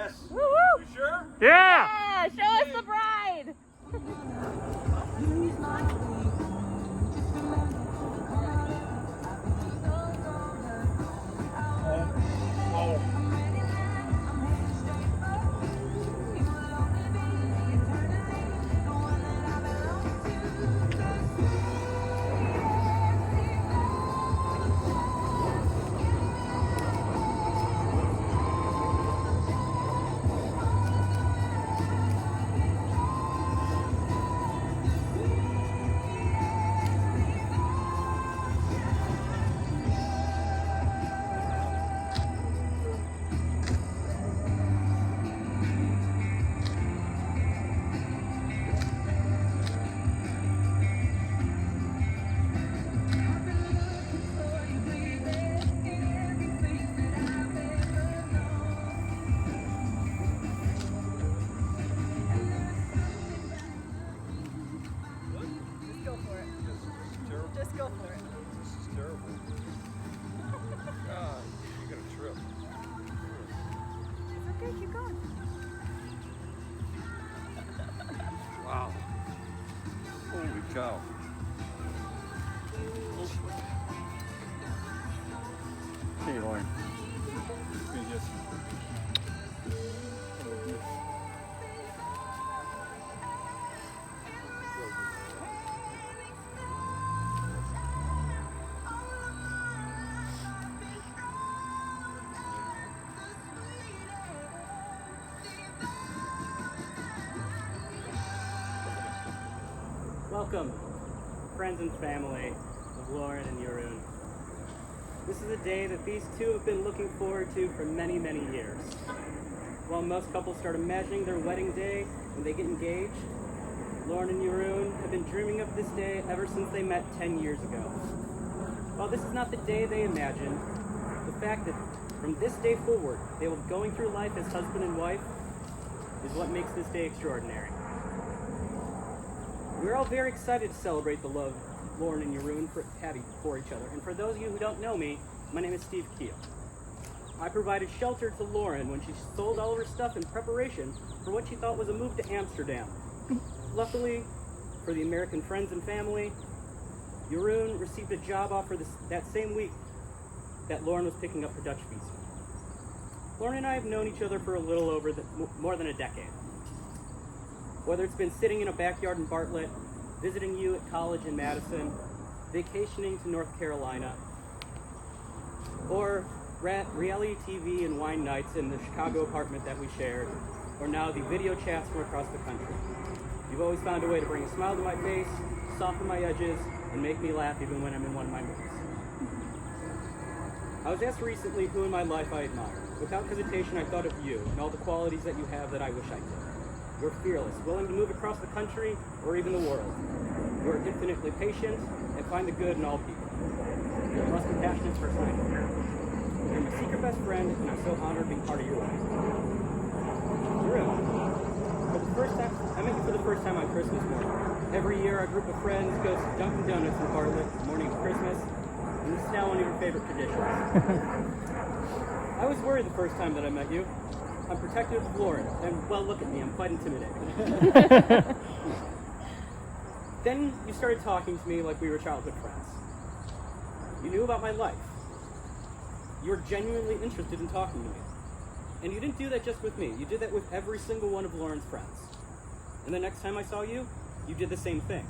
Yes. Woo woo! You sure? Yeah! Yeah, show us the bride! Just go for it. This is terrible. God, you're gonna trip. It's okay, keep going. Wow. Holy cow. Hey, Lauren. Welcome, friends and family of Lauren and Jeroen. This is a day that these two have been looking forward to for many, many years. While most couples start imagining their wedding day when they get engaged, Lauren and Jeroen have been dreaming of this day ever since they met 10 years ago. While this is not the day they imagined, the fact that from this day forward they will be going through life as husband and wife is what makes this day extraordinary. We're all very excited to celebrate the love Lauren and Jeroen have for each other. And for those of you who don't know me, my name is Steve Keel. I provided shelter to Lauren when she sold all of her stuff in preparation for what she thought was a move to Amsterdam. Luckily, for the American friends and family, Jeroen received a job offer that same week that Lauren was picking up her Dutch visa. Lauren and I have known each other for a little over more than a decade. Whether it's been sitting in a backyard in Bartlett, visiting you at college in Madison, vacationing to North Carolina, or reality TV and wine nights in the Chicago apartment that we shared, or now the video chats from across the country. You've always found a way to bring a smile to my face, soften my edges, and make me laugh even when I'm in one of my moods. I was asked recently who in my life I admire. Without hesitation, I thought of you and all the qualities that you have that I wish I could. You're fearless, willing to move across the country or even the world. You are infinitely patient and find the good in all people. You're the most compassionate person I know. You're my secret best friend, and I'm so honored being part of your life. Jeroen, I met you for the first time on Christmas morning. Every year, our group of friends goes to Dunkin' Donuts in Bartlett the morning of Christmas, and this is now one of your favorite traditions. I was worried the first time that I met you. I'm protective of Lauren, and well, look at me, I'm quite intimidated. Then you started talking to me like we were childhood friends. You knew about my life. You were genuinely interested in talking to me. And you didn't do that just with me, you did that with every single one of Lauren's friends. And the next time I saw you, you did the same thing.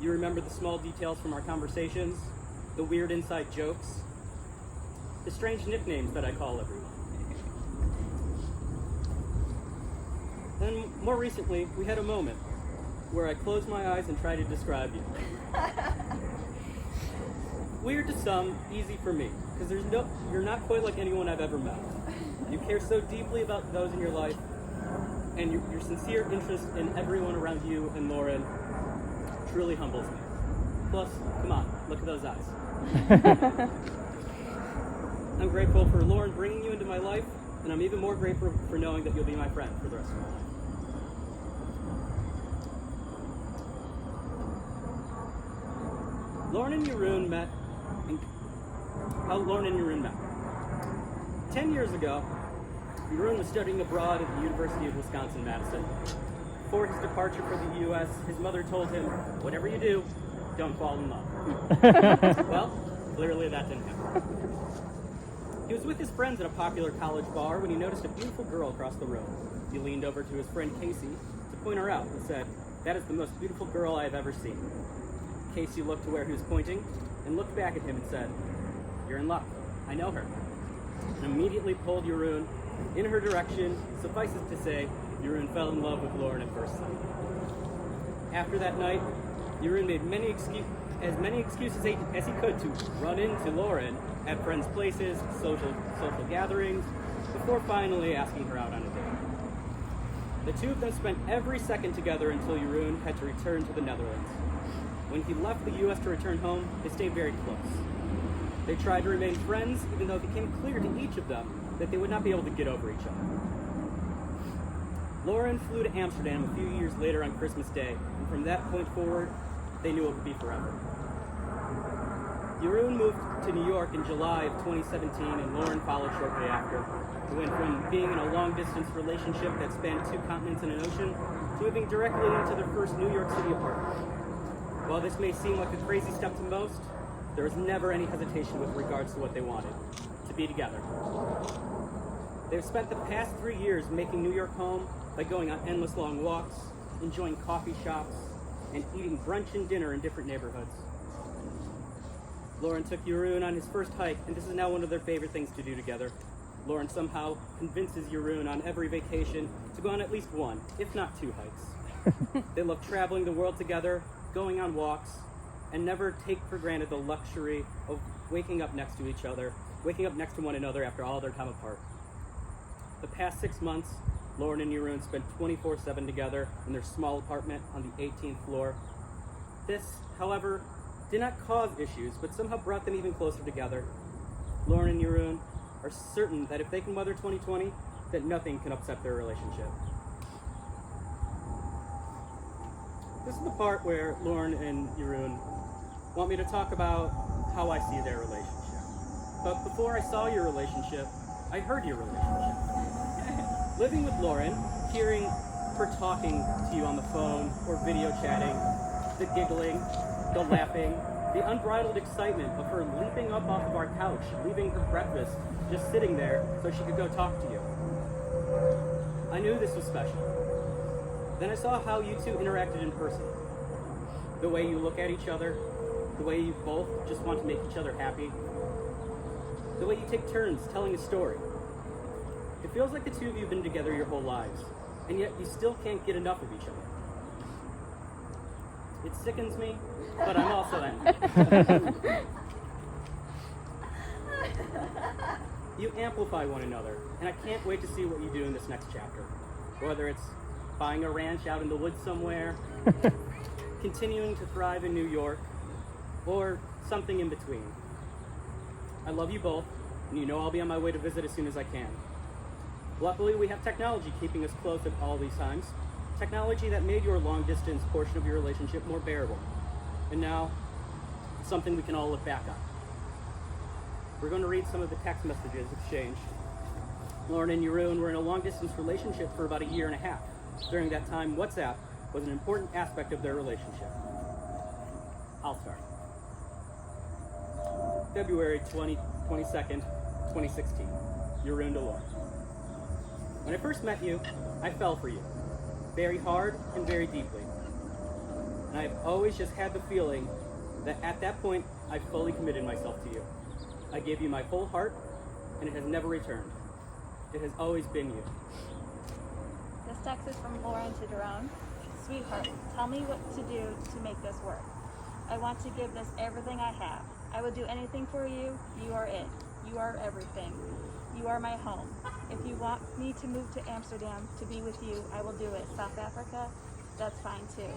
You remembered the small details from our conversations, the weird inside jokes, the strange nicknames that I call everyone. Then, more recently, we had a moment where I closed my eyes and tried to describe you. Weird to some, easy for me, because you're not quite like anyone I've ever met. You care so deeply about those in your life, and your sincere interest in everyone around you and Lauren truly humbles me. Plus, come on, look at those eyes. I'm grateful for Lauren bringing you into my life, and I'm even more grateful for knowing that you'll be my friend for the rest of my life. Lauren and Jeroen met. How Lauren and Jeroen met. 10 years ago, Jeroen was studying abroad at the University of Wisconsin-Madison. Before his departure for the U.S., his mother told him, whatever you do, don't fall in love. Well, clearly that didn't happen. He was with his friends at a popular college bar when he noticed a beautiful girl across the room. He leaned over to his friend Casey to point her out and said, "That is the most beautiful girl I have ever seen." Casey looked to where he was pointing and looked back at him and said, "You're in luck. I know her." And immediately pulled Jeroen in her direction. Suffices to say, Jeroen fell in love with Lauren at first sight. After that night, Jeroen made as many excuses as he could to run into Lauren at friends' places, social gatherings, before finally asking her out on a date. The two of them spent every second together until Jeroen had to return to the Netherlands. When he left the U.S. to return home, they stayed very close. They tried to remain friends, even though it became clear to each of them that they would not be able to get over each other. Lauren flew to Amsterdam a few years later on Christmas Day, and from that point forward, they knew it would be forever. Jeroen moved to New York in July of 2017, and Lauren followed shortly after. They went from being in a long-distance relationship that spanned 2 continents and an ocean to moving directly into their first New York City apartment. While this may seem like a crazy step to most, there was never any hesitation with regards to what they wanted: to be together. They've spent the past 3 years making New York home by going on endless long walks, enjoying coffee shops, and eating brunch and dinner in different neighborhoods. Lauren took Jeroen on his first hike, and this is now one of their favorite things to do together. Lauren somehow convinces Jeroen on every vacation to go on at least 1, if not 2 hikes. They love traveling the world together, going on walks, and never take for granted the luxury of waking up next to each other, waking up next to one another after all their time apart. The past 6 months, Lauren and Jeroen spent 24/7 together in their small apartment on the 18th floor. This, however, did not cause issues, but somehow brought them even closer together. Lauren and Jeroen are certain that if they can weather 2020, that nothing can upset their relationship. This is the part where Lauren and Jeroen want me to talk about how I see their relationship. But before I saw your relationship, I heard your relationship. Living with Lauren, hearing her talking to you on the phone or video chatting, the giggling, the laughing, the unbridled excitement of her leaping up off of our couch, leaving her breakfast, just sitting there so she could go talk to you. I knew this was special. Then I saw how you two interacted in person. The way you look at each other, the way you both just want to make each other happy, the way you take turns telling a story. It feels like the two of you have been together your whole lives, and yet you still can't get enough of each other. It sickens me, but I'm also angry. You amplify one another, and I can't wait to see what you do in this next chapter. Whether it's buying a ranch out in the woods somewhere, continuing to thrive in New York, or something in between. I love you both, and you know I'll be on my way to visit as soon as I can. Luckily, we have technology keeping us close at all these times. Technology that made your long-distance portion of your relationship more bearable. And now, it's something we can all look back on. We're going to read some of the text messages exchanged. Lauren and Jeroen were in a long-distance relationship for about 1.5 years. During that time, WhatsApp was an important aspect of their relationship. I'll start. February 22nd, 2016. Jeroen to Lauren. When I first met you, I fell for you. Very hard and very deeply. And I've always just had the feeling that at that point, I fully committed myself to you. I gave you my full heart, and it has never returned. It has always been you. This text is from Lauren to Jeroen. Sweetheart, tell me what to do to make this work. I want to give this everything I have. I will do anything for you. You are it. You are everything. You are my home. If you want me to move to Amsterdam to be with you, I will do it. South Africa, that's fine too.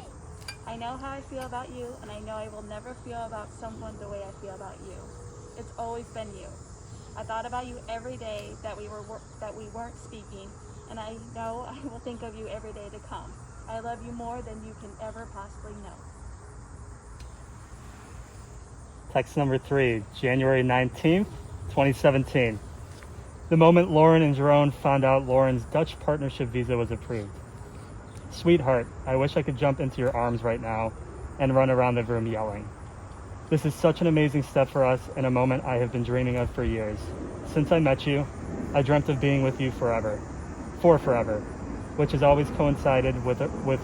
I know how I feel about you, and I know I will never feel about someone the way I feel about you. It's always been you. I thought about you every day that we weren't speaking, and I know I will think of you every day to come. I love you more than you can ever possibly know. Text number 3, January 19th, 2017. The moment Lauren and Jerome found out Lauren's Dutch partnership visa was approved. Sweetheart, I wish I could jump into your arms right now and run around the room yelling. This is such an amazing step for us and a moment I have been dreaming of for years. Since I met you, I dreamt of being with you forever, for forever, which has always coincided with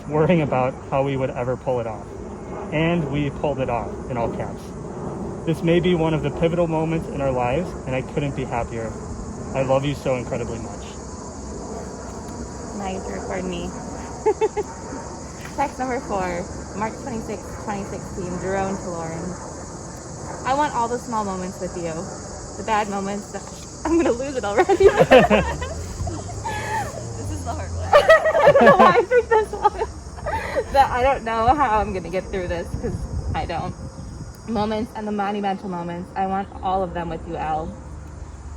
worrying about how we would ever pull it off. And we pulled it off, in all caps. This may be one of the pivotal moments in our lives, and I couldn't be happier. I love you so incredibly much. Now you have to record me. Text number 4, March 26, 2016, Jerome to Lauren. I want all the small moments with you. The bad moments. I'm going to lose it already. This is the hard one. I don't know why I picked this one. But I don't know how I'm going to get through this because I don't. Moments and the monumental moments. I want all of them with you, Elle.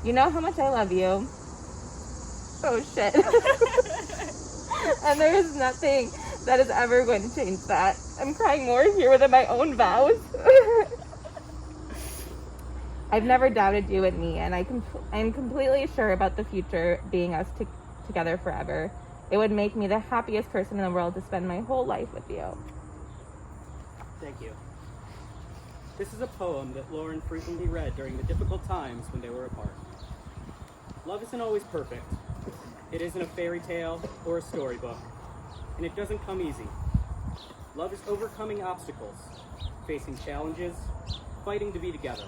You know how much I love you. Oh, shit. And there is nothing that is ever going to change that. I'm crying more here than my own vows. I've never doubted you and me, and I'm completely sure about the future being us together forever. It would make me the happiest person in the world to spend my whole life with you. Thank you. This is a poem that Lauren frequently read during the difficult times when they were apart. Love isn't always perfect. It isn't a fairy tale or a storybook, and it doesn't come easy. Love is overcoming obstacles, facing challenges, fighting to be together,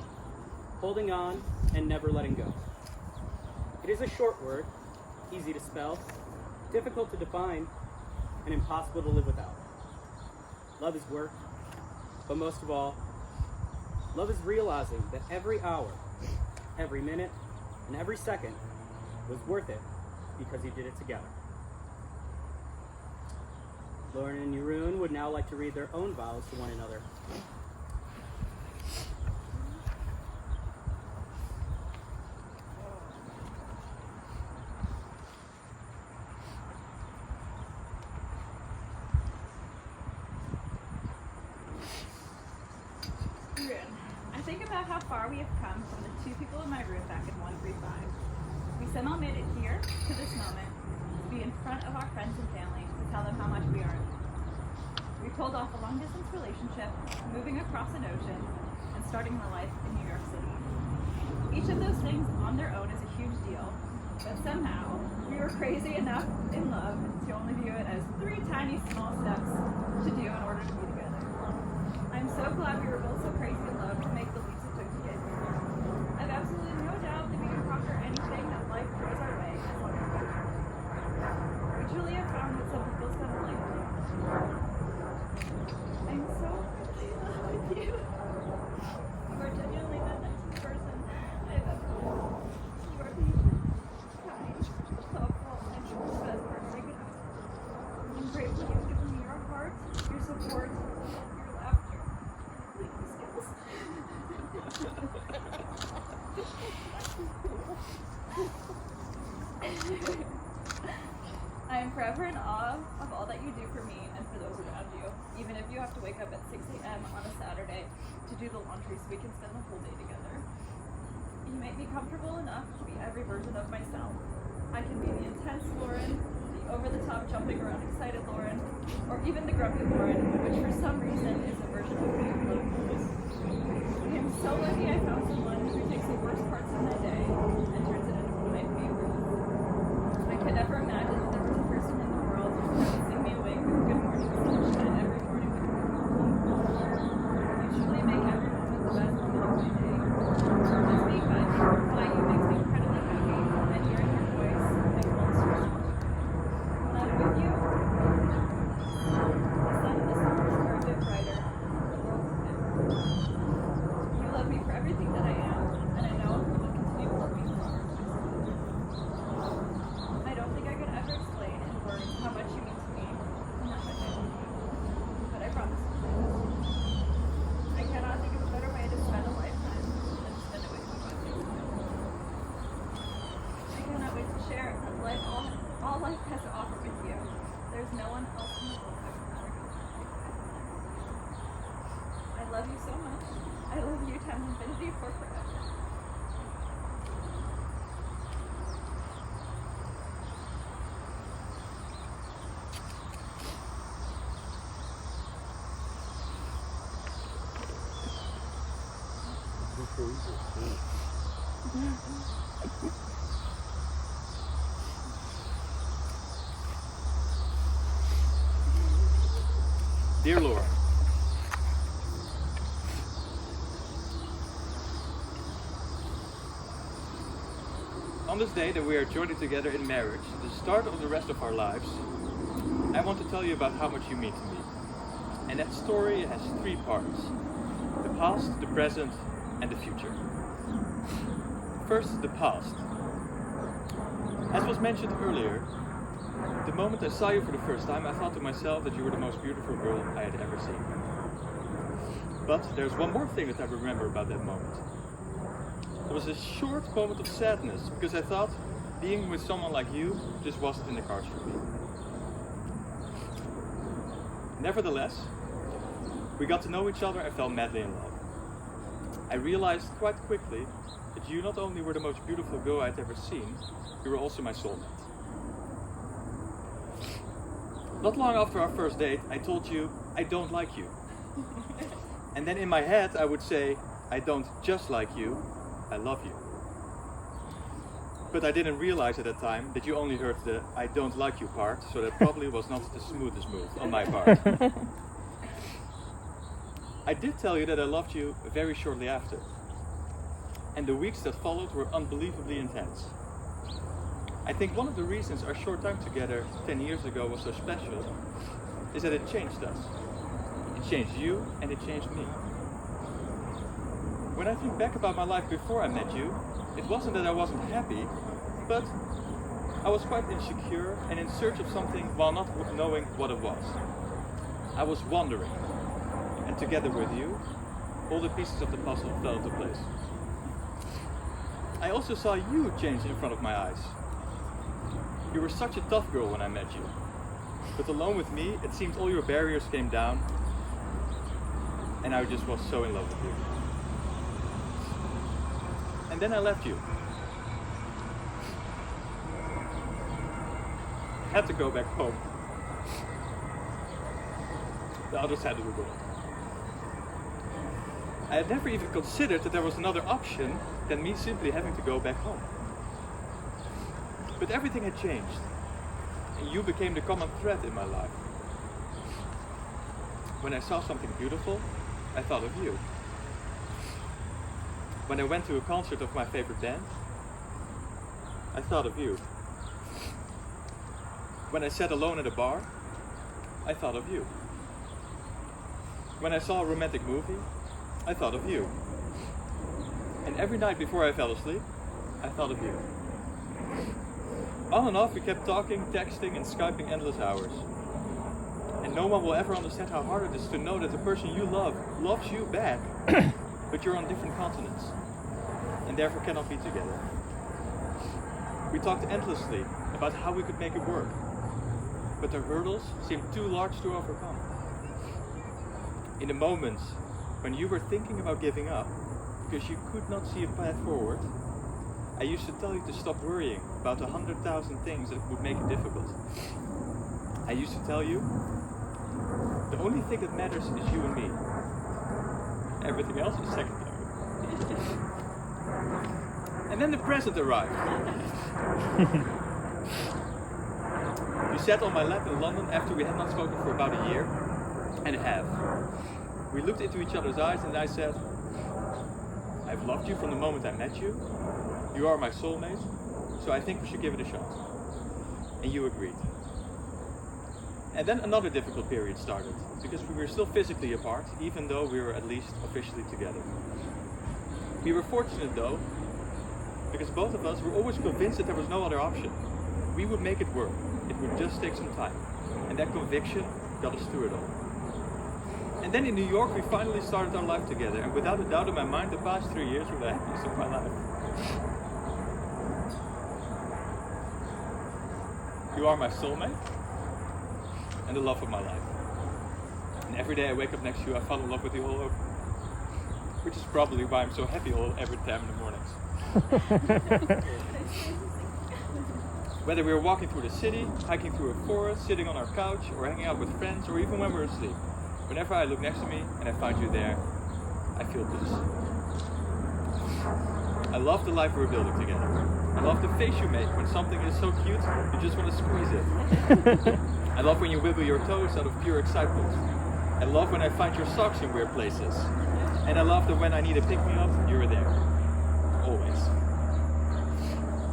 holding on, and never letting go. It is a short word, easy to spell, difficult to define, and impossible to live without. Love is work, but most of all, love is realizing that every hour, every minute, and every second was worth it because you did it together. Lauren and Jeroen would now like to read their own vows to one another. I think about how far we have come from the 2 people in my room back in 135. We somehow made it here to this moment, to be in front of our friends and family, to tell them how much we are in love. We pulled off a long-distance relationship, moving across an ocean, and starting a life in New York City. Each of those things on their own is a huge deal, but somehow we were crazy enough in love to only view it as 3 tiny small steps to do in order to be together. I'm so glad we were both so crazy in love to make the leaps it took to get here. I've absolutely no doubt that we can conquer anything that life throws our way as long as we're together. We truly have found what some people spend a life doing. I'm so happy in love with you. You are genuinely the nicest person I've ever met. You are patient, kind, thoughtful, and the best person I could ask for. I'm grateful you've given me your heart, your support, your laughter, your cleaning skills. I am forever in awe of all that you do for me and for those around you, even if you have to wake up at 6 a.m. on a Saturday to do the laundry so we can spend the whole day together. You make me comfortable enough to be every version of myself. I can be the intense Lauren, the over-the-top jumping around excited Lauren, or even the grumpy Lauren, which for some reason is a version of me who loves movies. I am so lucky I found someone who takes the worst parts of my day and turns it into my favorite. I could never imagine that there was a person in the world who would sing me awake with good morning sunshine every morning with her coffee. You truly make every moment the best moment of my day. This week I think why you makes me incredibly happy, and hearing your voice makes all the stress go away. When I'm with you, the sun and the stars are a bit brighter, the world is a bit brighter. You love me for everything that I am, and I know you will continue to love me forever. I don't think I could ever explain in words how much you mean to me and how much I love you, but I promise you. I cannot think of a better way to spend a lifetime than to spend it with you by FaceTime. I cannot wait to share life, all life has to offer with you. There's no one else in the world I would rather go to. I love you so much. I love you times infinity for forever. Dear Lauren, on this day that we are joining together in marriage, the start of the rest of our lives, I want to tell you about how much you mean to me. And that story has 3 parts: the past, the present, and the future. First, the past. As was mentioned earlier, the moment I saw you for the first time, I thought to myself that you were the most beautiful girl I had ever seen. But there's one more thing that I remember about that moment. It was a short moment of sadness, because I thought being with someone like you just wasn't in the cards for me. Nevertheless, we got to know each other and fell madly in love. I realized quite quickly that you not only were the most beautiful girl I'd ever seen, you were also my soulmate. Not long after our first date, I told you, I don't like you. And then in my head, I would say, I don't just like you, I love you. But I didn't realize at that time that you only heard the I don't like you part, so that probably was not the smoothest move on my part. I did tell you that I loved you very shortly after. And the weeks that followed were unbelievably intense. I think one of the reasons our short time together 10 years ago was so special is that it changed us. It changed you and it changed me. When I think back about my life before I met you, it wasn't that I wasn't happy, but I was quite insecure and in search of something while not knowing what it was. I was wandering, and together with you, all the pieces of the puzzle fell into place. I also saw you change in front of my eyes. You were such a tough girl when I met you, but alone with me, it seemed all your barriers came down, and I just was so in love with you. And then I left you. I had to go back home. The other side of the world. I had never even considered that there was another option than me simply having to go back home. But everything had changed, and you became the common thread in my life. When I saw something beautiful, I thought of you. When I went to a concert of my favorite band, I thought of you. When I sat alone at a bar, I thought of you. When I saw a romantic movie, I thought of you. And every night before I fell asleep, I thought of you. On and off, we kept talking, texting, and Skyping endless hours. And no one will ever understand how hard it is to know that the person you love loves you back, but you're on different continents, and therefore cannot be together. We talked endlessly about how we could make it work, but the hurdles seemed too large to overcome. In the moments when you were thinking about giving up, because you could not see a path forward, I used to tell you to stop worrying about 100,000 things that would make it difficult. I used to tell you, the only thing that matters is you and me. Everything else is secondary. And then the present arrived. You sat on my lap in London after we had not spoken for about a year and a half. We looked into each other's eyes and I said, I've loved you from the moment I met you. You are my soulmate, so I think we should give it a shot. And you agreed. And then another difficult period started, because we were still physically apart, even though we were at least officially together. We were fortunate though, because both of us were always convinced that there was no other option. We would make it work. It would just take some time. And that conviction got us through it all. And then in New York, we finally started our life together, and without a doubt in my mind, the past 3 years were the happiest of my life. You are my soulmate and the love of my life. And every day I wake up next to you, I fall in love with you all over. Which is probably why I'm so happy every time in the mornings. Whether we're walking through the city, hiking through a forest, sitting on our couch, or hanging out with friends, or even when we're asleep, whenever I look next to me and I find you there, I feel bliss. I love the life we're building together. I love the face you make when something is so cute, you just want to squeeze it. I love when you wiggle your toes out of pure excitement. I love when I find your socks in weird places. And I love that when I need a pick-me-up, you're there. Always.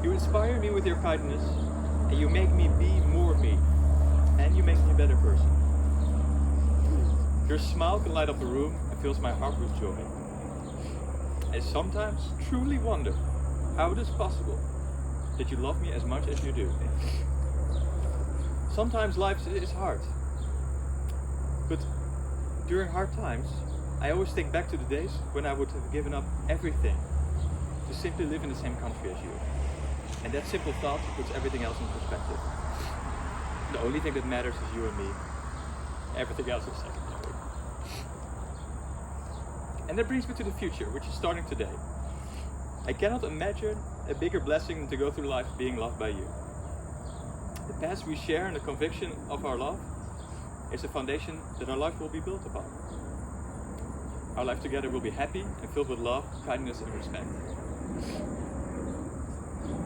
You inspire me with your kindness, and you make me be more me. And you make me a better person. Your smile can light up the room and fills my heart with joy. I sometimes truly wonder how it is possible that you love me as much as you do. Sometimes life is hard. But during hard times, I always think back to the days when I would have given up everything to simply live in the same country as you. And that simple thought puts everything else in perspective. The only thing that matters is you and me. Everything else is secondary. And that brings me to the future, which is starting today. I cannot imagine a bigger blessing than to go through life being loved by you. The past we share and the conviction of our love is the foundation that our life will be built upon. Our life together will be happy and filled with love, kindness, and respect.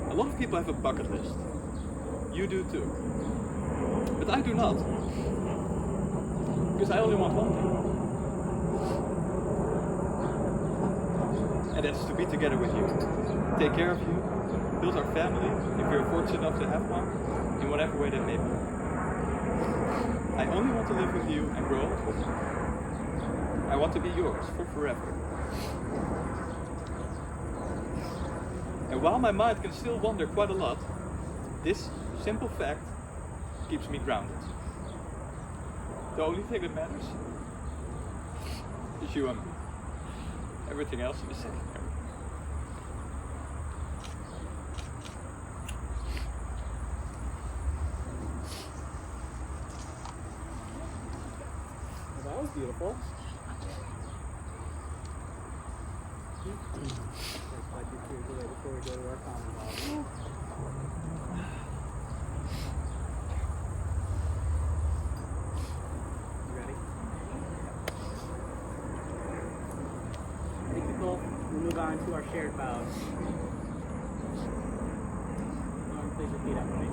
A lot of people have a bucket list. You do too. But I do not. Because I only want one thing. And that's to be together with you. Take care of you. Build our family, if you're fortunate enough to have one, in whatever way that may be. I only want to live with you and grow old with you. I want to be yours for forever. And while my mind can still wander quite a lot, this simple fact keeps me grounded. The only thing that matters is you and me. Everything else is secondary. Well, that was beautiful. Let's wipe your tears away before we go to our common ball. You ready? Thank you both. We'll move on to our shared vows. Please repeat after me.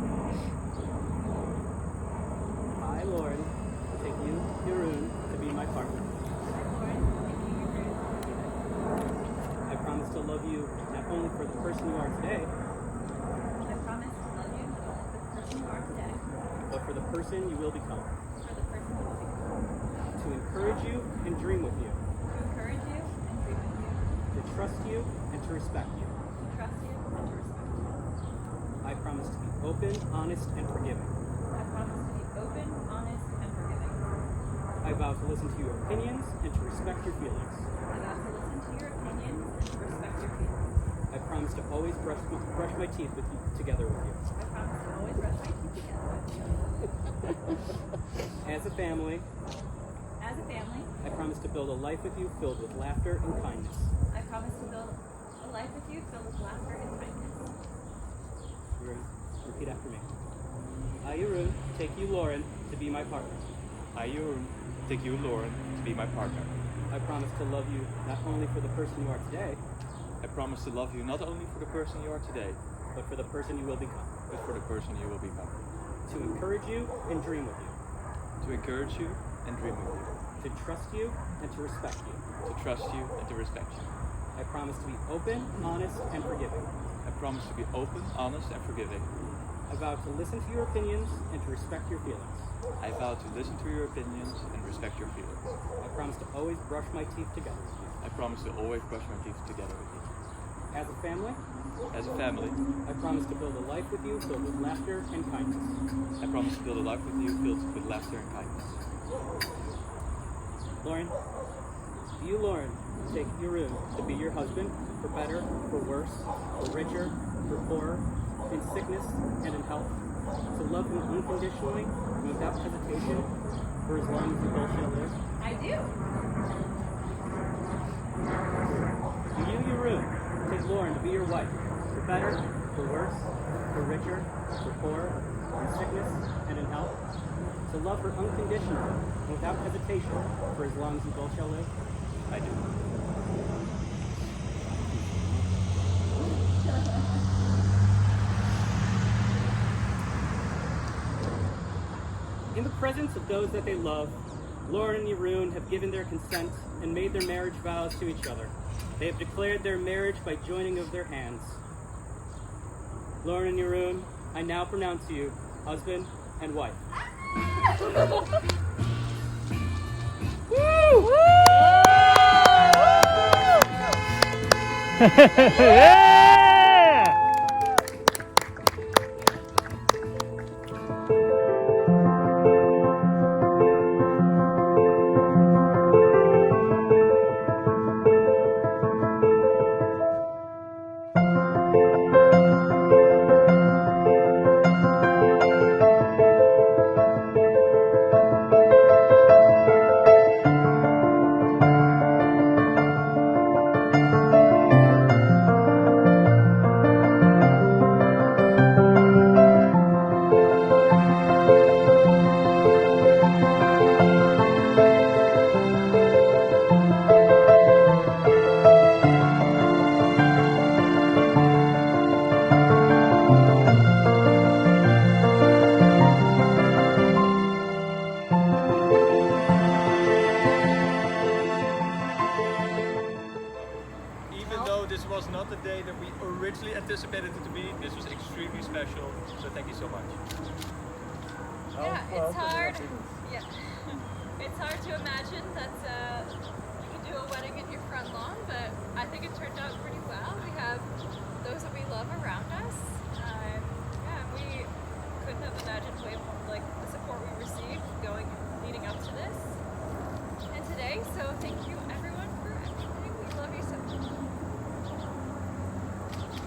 I, Lauren, take you, Jeroen, to be my partner. I promise to love you not only for the person you are today, I promise to love you for the person you are today, but for the person you will become. for the person you will become, To encourage you and dream with you. to encourage you and dream with you, To trust you and to respect you. to trust you and to respect you. I promise to be open, honest, and forgiving. I promise to be open, honest, and forgiving. I vow to listen to your opinions and to respect your feelings. I vow to listen to your opinions and to respect your feelings. I promise to always brush my teeth with you, together with you. I promise to always brush my teeth together with you. As a family, As a family, I promise to build a life with you filled with laughter and kindness. I promise to build a life with you filled with laughter and kindness. Jeroen, repeat after me. I, Jeroen, take you, Lauren, to be my partner. I, Jeroen, take you, Lauren, to be my partner. I promise to love you not only for the person you are today, I promise to love you not only for the person you are today, but for the person you will become. but for the person you will become. To encourage you and dream with you. To encourage you and dream with you. To trust you and to respect you. To trust you and to respect you. I promise to be open, honest, and forgiving. I promise to be open, honest, and forgiving. I vow to listen to your opinions and to respect your feelings. I vow to listen to your opinions and respect your feelings. I promise to always brush my teeth together with you. I promise to always brush my teeth together with you. As a family, As a family, I promise to build a life with you filled with laughter and kindness. I promise to build a life with you filled with laughter and kindness. Lauren, do you, Lauren, take Jeroen to be your husband for better, for worse, for richer, for poorer, in sickness and in health, to love him unconditionally and without hesitation for as long as you both shall live? I do. Do you, Jeroen, take Lauren to be your wife for better, for worse, for richer, for poorer, in sickness and in health, to love her unconditionally and without hesitation for as long as you both shall live? I do. In the presence of those that they love, Lauren and Jeroen have given their consent and made their marriage vows to each other. They have declared their marriage by joining of their hands. Lauren and Jeroen, I now pronounce you husband and wife. Yeah! Even though this was not the day that we originally anticipated it to be, this was extremely special. So thank you so much. Yeah, it's hard. Yeah, it's hard to imagine that you can do a wedding in your front lawn, but I think it turned out pretty well. We have those that we love around us. Yeah, we couldn't have imagined way more like the support we received leading up to this and today. So thank you everyone for everything. We love you so much.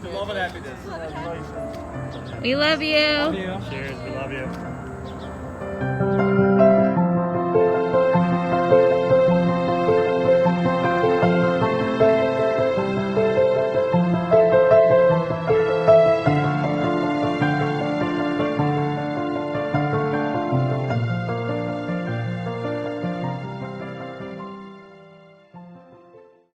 To love and happiness. Love and happiness. We love you. Cheers, we love you.